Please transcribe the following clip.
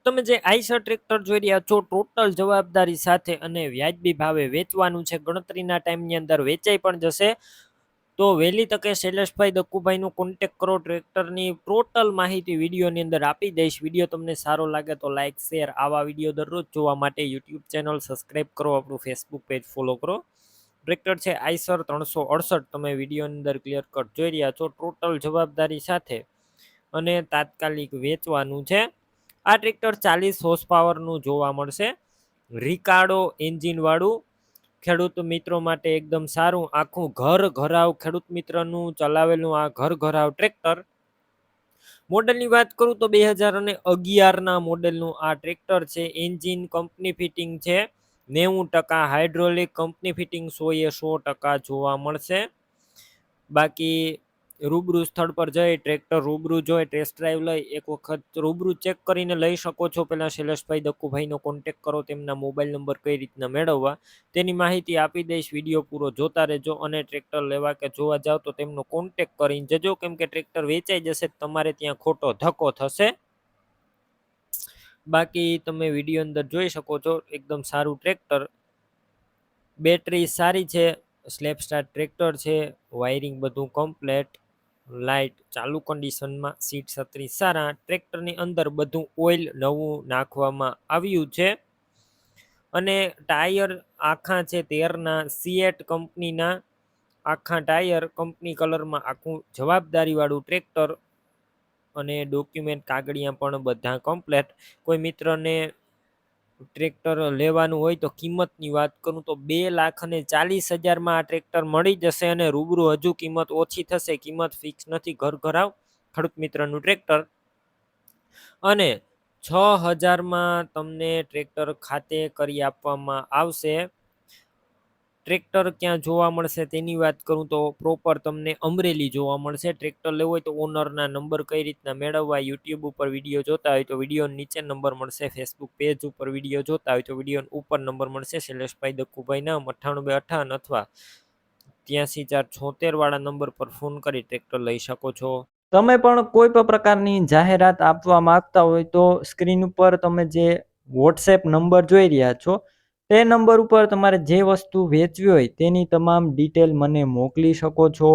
તમે જે આઈશર ટ્રેક્ટર જોઈ રહ્યા છો ટોટલ જવાબદારી સાથે અને વ્યાજબી ભાવે વેચવાનું છે, ગણતરીના ટાઈમની અંદર વેચાઈ પણ જશે. તો વહેલી તકે શૈલેષભાઈ દક્કુભાઈનો કોન્ટેક કરો. ટ્રેક્ટરની ટોટલ માહિતી વિડીયોની અંદર આપી દઈશ. વિડીયો તમને સારો લાગે તો લાઇક શેર, આવા વિડીયો દરરોજ જોવા માટે યુટ્યુબ ચેનલ સબસ્ક્રાઈબ કરો, આપણું ફેસબુક પેજ ફોલો કરો. ટ્રેક્ટર છે આઈશર 368, તમે વિડીયોની અંદર ક્લિયર કટ જોઈ રહ્યા છો. ટોટલ જવાબદારી સાથે અને તાત્કાલિક વેચવાનું છે. આ ટ્રેક્ટર 40 હોર્સ પાવરનું જોવા મળશે. રિકાર્ડો એન્જિનવાળું, ખેડૂત મિત્રો માટે એકદમ સારું. આખું ઘર ઘરાવ ખેડૂત મિત્રનું ચલાવેલું આ ઘર ઘરાવ ટ્રેક્ટર. મોડલની વાત કરું તો 2011ના મોડેલનું આ ટ્રેક્ટર છે. એન્જિન કંપની ફિટિંગ છે, 90%. હાઇડ્રોલિક કંપની ફિટિંગ 100% જોવા મળશે. બાકી રૂબરૂ સ્થળ પર જઈ ટ્રેક્ટર રૂબરૂ જોઈ ટેસ્ટ ડ્રાઈવ લઈ એક વખત રૂબરૂ ચેક કરીને લઈ શકો છો. પહેલાં શૈલેષભાઈ દક્કુભાઈનો કોન્ટેક કરો, તેમના મોબાઈલ નંબર કઈ રીતના મેળવવા તેની માહિતી આપી દઈશ. વિડીયો પૂરો જોતા રહેજો અને ટ્રેક્ટર લેવા કે જોવા જાવ તો તેમનો કોન્ટેક કરીને જજો, કેમ કે ટ્રેક્ટર વેચાઈ જશે તમારે ત્યાં ખોટો ધક્કો થશે. બાકી તમે વિડીયો અંદર જોઈ શકો છો, એકદમ સારું ટ્રેક્ટર. બેટરી સારી છે, સ્લેપ સ્ટાર્ટ ટ્રેક્ટર છે, વાયરિંગ બધું કમ્પ્લેટ, લાઇટ ચાલુ કન્ડિશનમાં, સીટ છત્રી સારા. ટ્રેક્ટરની અંદર બધું ઓઇલ નવું નાખવામાં આવ્યું છે અને ટાયર આખા છે 13ના સીએટ કંપનીના આખા ટાયર, કંપની કલરમાં, આખું જવાબદારીવાળું ટ્રેક્ટર અને ડોક્યુમેન્ટ કાગળિયા પણ બધા કમ્પ્લેટ. કોઈ મિત્રને ટ્રેક્ટર લેવાનું હોય તો કિંમતની વાત કરું તો 2,40,000 આ ટ્રેક્ટર મળી જશે અને રૂબરૂ હજુ કિંમત ઓછી થશે. કિંમત ફિક્સ નથી. ઘર ઘરાવ ખેડૂત મિત્રનું ટ્રેક્ટર અને 6,000 તમને ટ્રેક્ટર ખાતે કરી આપવામાં આવશે. ટ્રેક્ટર ક્યાં જોવા મળશે તેની વાત કરું તો પ્રોપર તમને અમરેલી જોવા મળશે. ટ્રેક્ટર લેવું હોય તો ઓનરના નંબર કઈ રીતના મેળવવા, યુટ્યુબ ઉપર વિડીયો જોતા હોય તો વિડીયો નીચે નંબર મળશે, ફેસબુક પેજ ઉપર વિડીયો જોતા હોય તો વિડીયો ઉપર નંબર મળશે. શૈલેષભાઈ દક્કુભાઈના 9858 અથવા 83,476 વાળા નંબર પર ફોન કરી ટ્રેક્ટર લઈ શકો છો. તમે પણ કોઈ પણ પ્રકારની જાહેરાત આપવા માંગતા હોય તો સ્ક્રીન ઉપર તમે જે વોટ્સએપ નંબર જોઈ રહ્યા છો તે નંબર ઉપર તમારે જે વસ્તુ વેચવી હોય તેની તમામ ડિટેલ મને મોકલી શકો છો.